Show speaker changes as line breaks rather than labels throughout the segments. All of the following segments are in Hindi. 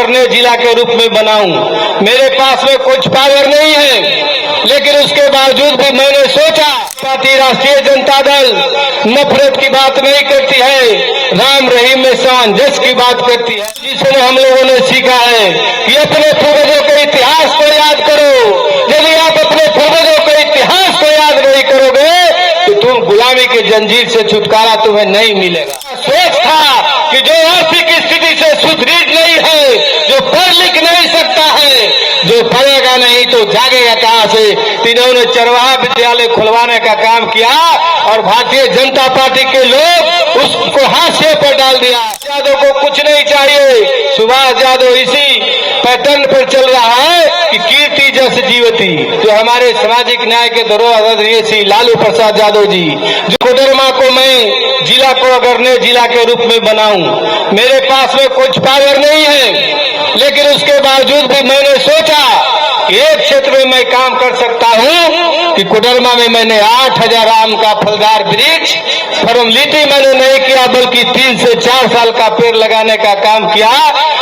अगरने जिला के रूप में बनाऊं। मेरे पास में कुछ पावर नहीं है, लेकिन उसके बावजूद भी मैंने सोचा पार्टी राष्ट्रीय जनता दल नफरत की बात नहीं करती है, राम रहीम में सामंजस्य की बात करती है। जिसमें हम लोगों ने सीखा है कि अपने पूर्वजों के इतिहास को याद करो। यदि आप अपने पूर्वजों के इतिहास को याद नहीं करोगे तो तुम गुलामी के जंजीर से छुटकारा तुम्हें नहीं मिलेगा। सोच था कि जो आर्थिक स्थिति से सुदृढ़ नहीं है, जो पढ़ लिख नहीं सकता है, जो पढ़ेगा नहीं तो जागेगा कहां से, इन्होंने चरवाहा विद्यालय खुलवाने का काम किया और भारतीय जनता पार्टी के लोग उसको हाशिए पर डाल दिया। यादव को कुछ नहीं चाहिए, सुभाष यादव इसी पैटर्न पर चल रहा है कि कीर्ति जस जीवती। जो हमारे सामाजिक न्याय के धरोहर श्री लालू प्रसाद यादव जी, जो कोडरमा को मैं जिला को अगरने जिला के रूप में बनाऊं। मेरे पास में कुछ पावर नहीं है, लेकिन उसके बावजूद भी मैंने सोचा कि एक क्षेत्र में मैं काम कर सकता हूं कि कोडरमा में मैंने 8000 आम का फलदार वृक्ष फॉर्मेलिटी मैंने नहीं किया, बल्कि 3 से 4 साल का पेड़ लगाने का काम किया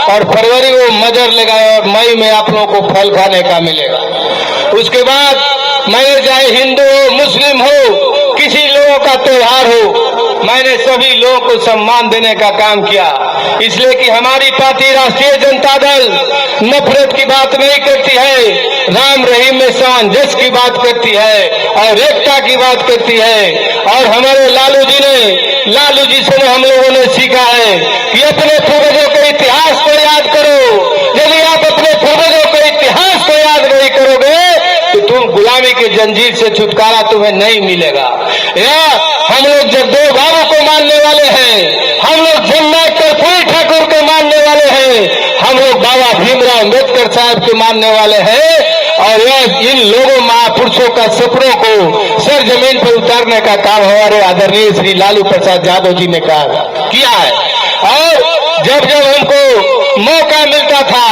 और फरवरी वो मजर लगाए और मई में आप लोगों को फल खाने का मिलेगा। उसके बाद मैंने चाहे हिंदू हो मुस्लिम हो किसी लोगों का त्योहार हो, मैंने सभी लोगों को सम्मान देने का काम किया। इसलिए कि हमारी पार्टी राष्ट्रीय जनता दल नफरत की बात नहीं करती है, राम रहीम में सामंजस्य की बात करती है और एकता की बात करती है। और हमारे लालू जी से हम लोगों ने सीखा है कि अपने पूर्वजों के इतिहास को याद करो। यदि आप अपने पूर्वजों के इतिहास को याद नहीं करोगे तो तुम गुलामी के जंजीर से छुटकारा तुम्हें नहीं मिलेगा। या हम लोग जगदेव बाबू को मानने वाले हैं, हम लोग जननायक कर्पूरी ठाकुर को मानने वाले हैं, हम लोग बाबा भीमराव अम्बेडकर साहब के मानने वाले हैं। और यह इन लोगों महापुरुषों का सपनों को सर जमीन पर उतारने का काम हमारे आदरणीय श्री लालू प्रसाद यादव जी ने किया है। और जब जब हमको मौका मिलता था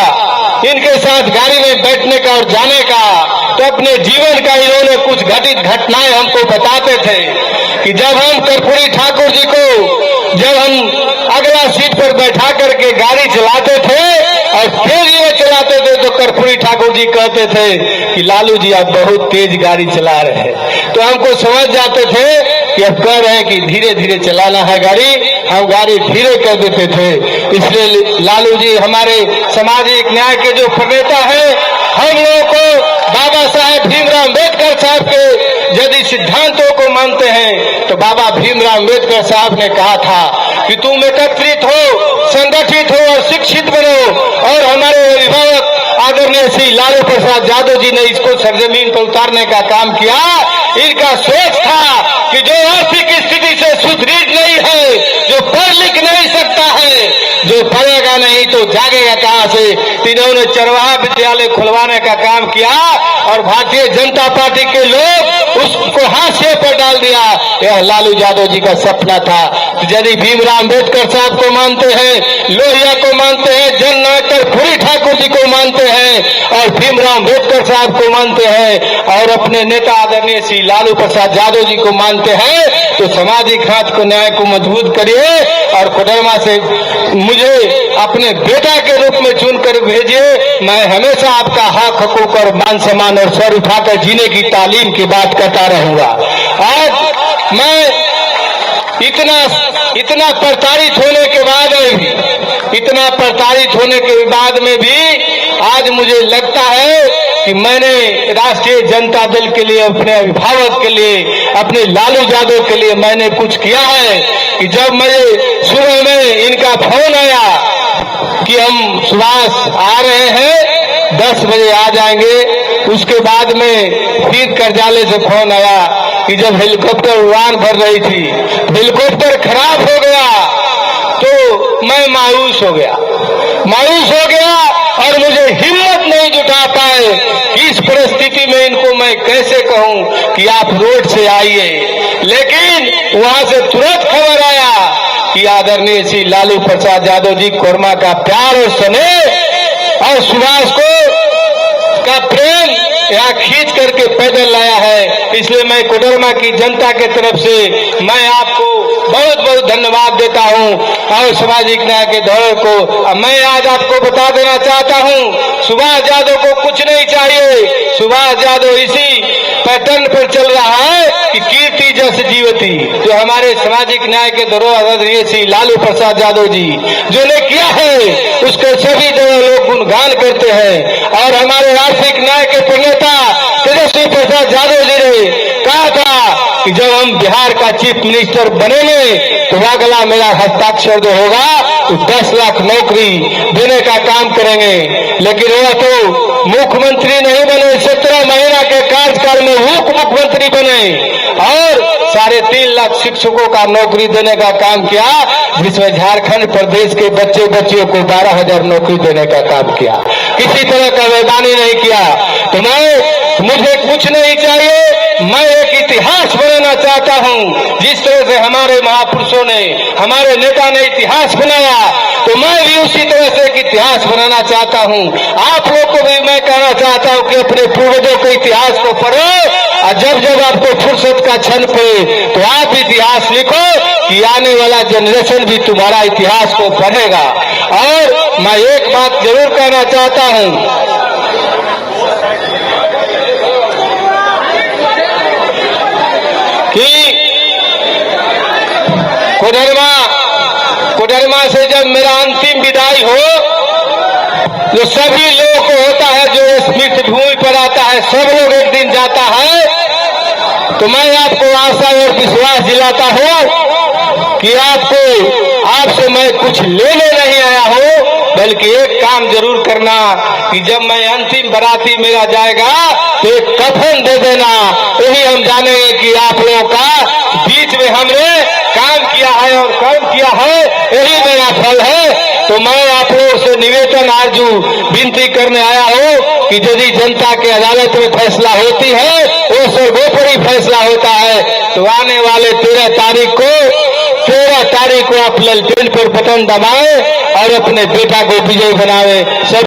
इनके साथ गाड़ी में बैठने का और जाने का, तो अपने जीवन का इन्होंने कुछ घटित घटनाएं हमको बताते थे कि जब हम कर्पूरी ठाकुर जी को जब हम अगला सीट पर बैठा करके गाड़ी चलाते थे और फिर ये चलाते थे तो कर्पूरी ठाकुर जी कहते थे कि लालू जी आप बहुत तेज गाड़ी चला रहे हैं। तो हमको समझ जाते थे कि अब कह रहे हैं कि धीरे धीरे चलाना है गाड़ी, हम गाड़ी धीरे कर देते थे। इसलिए लालू जी हमारे सामाजिक न्याय के जो प्रणेता हैं, हम लोगों को बाबा साहेब भीमराव अम्बेडकर साहब के यदि सिद्धांतों को मानते हैं तो बाबा भीमराव अम्बेडकर साहब ने कहा था कि तुम एकत्रित हो, संगठित हो और शिक्षित बनो। और हमारे अभिभावक आदरणीय श्री लालू प्रसाद यादव जी ने इसको सरजमीन पर उतारने का काम किया। इनका सोच था कि जो आर्थिक स्थिति से सुदृढ़ नहीं है, जो पढ़ लिख नहीं सकता है, जो पढ़ेगा नहीं तो जागेगा कहां से, इन्होंने चरवाहा विद्यालय खुलवाने का काम किया और भारतीय जनता पार्टी के लोग उसको हाशिए पर डाल दिया। यह लालू यादव जी का सपना था। यदि भीमराव अम्बेडकर साहब को मानते हैं, लोहिया को मानते हैं, जननायक कर्पूरी ठाकुर जी को मानते हैं और भीमराव अम्बेडकर साहब को मानते हैं और अपने नेता आदरणीय श्री लालू प्रसाद यादव जी को मानते हैं, तो सामाजिक हाथ को न्याय को मजबूत करिए और कोडरमा से मुझे अपने बेटा के रूप में चुनकर भेजिए। मैं हमेशा आपका हक हकूक और मान सम्मान और सर उठाकर जीने की तालीम की बात करता रहूंगा। आज मैं इतना प्रताड़ित होने के बाद में भी आज मुझे लगता है कि मैंने राष्ट्रीय जनता दल के लिए, अपने अभिभावक के लिए, अपने लालू यादव के लिए मैंने कुछ किया है। कि जब मुझे सुबह में इनका फोन आया कि हम सुभाष आ रहे हैं 10 बजे आ जाएंगे, उसके बाद में फिर कार्यालय से फोन आया कि जब हेलीकॉप्टर उड़ान भर रही थी, हेलीकॉप्टर खराब हो गया तो मैं मायूस हो गया और मुझे हिम्मत नहीं जुटा पाए कि इस परिस्थिति में इनको मैं कैसे कहूं कि आप रोड से आइए। लेकिन वहां से तुरंत खबर आया कि आदरणीय श्री लालू प्रसाद यादव जी कोरमा का प्यार और स्नेह और सुभाष को का प्रेम यहाँ खींच करके पैदल लाया है। इसलिए मैं कोडरमा की जनता के तरफ से मैं आपको बहुत बहुत धन्यवाद देता हूं। और सामाजिक न्याय के दौर को मैं आज आपको बता देना चाहता हूं, सुभाष यादव को कुछ नहीं चाहिए। सुभाष यादव इसी पैटर्न पर चल रहा है कि कीर्ति जस जीवती, जो हमारे सामाजिक न्याय के धरोहर श्री लालू प्रसाद यादव जी जो ने किया है उसके सभी जगह लोग गुणगान करते हैं। और हमारे आर्थिक न्याय के प्रणेता तेजस्वी प्रसाद यादव जी ने कहा था कि जब हम बिहार का चीफ मिनिस्टर बनेंगे तो अगला मेरा हस्ताक्षर जो होगा तो 10 लाख नौकरी देने का काम करेंगे। लेकिन वह तो मुख्यमंत्री नहीं बने, 17 महीना के कार्यकाल में उप मुख्यमंत्री बने और 3.5 लाख शिक्षकों का नौकरी देने का काम किया, जिसमें झारखंड प्रदेश के बच्चियों को 12,000 नौकरी देने का काम किया। किसी तरह का बेईमानी नहीं किया। तो मुझे कुछ नहीं चाहिए, मैं एक इतिहास बनाना चाहता हूं। जिस तरह से हमारे महापुरुषों ने, हमारे नेता ने इतिहास बनाया, तो मैं भी उसी तरह से एक इतिहास बनाना चाहता हूं। आप लोग को भी मैं कहना चाहता हूं कि अपने पूर्वजों के इतिहास को पढ़ो और जब जब आपको फुर्सत का क्षण पड़े तो आप इतिहास लिखो कि आने वाला जनरेशन भी तुम्हारा इतिहास को पढ़ेगा। और मैं एक बात जरूर कहना चाहता हूं कि कोडरमा से जब मेरा अंतिम विदाई हो, जो सभी लोगों को होता है, जो स्मृति भूमि पर आता है, सब लोग एक दिन जाता है, तो मैं आपको आशा और विश्वास दिलाता हूं कि आपसे मैं कुछ लेने नहीं आया हूं, बल्कि एक काम जरूर करना कि जब मैं अंतिम बराती मेरा जाएगा तो एक कफन दे देना। यही हम जानेंगे कि आप लोगों का बीच में हमने काम किया है और कर्म किया है, यही मेरा फल है। तो मैं आप लोगों से निवेदन आरजू विनती करने आया हूं कि यदि जनता के अदालत में फैसला होती है, वो सर्वोपरि फैसला होता है, तो आने वाले 13 तारीख को आप लालटेन पर बटन दबाएं और अपने बेटा को विजयी बनावे।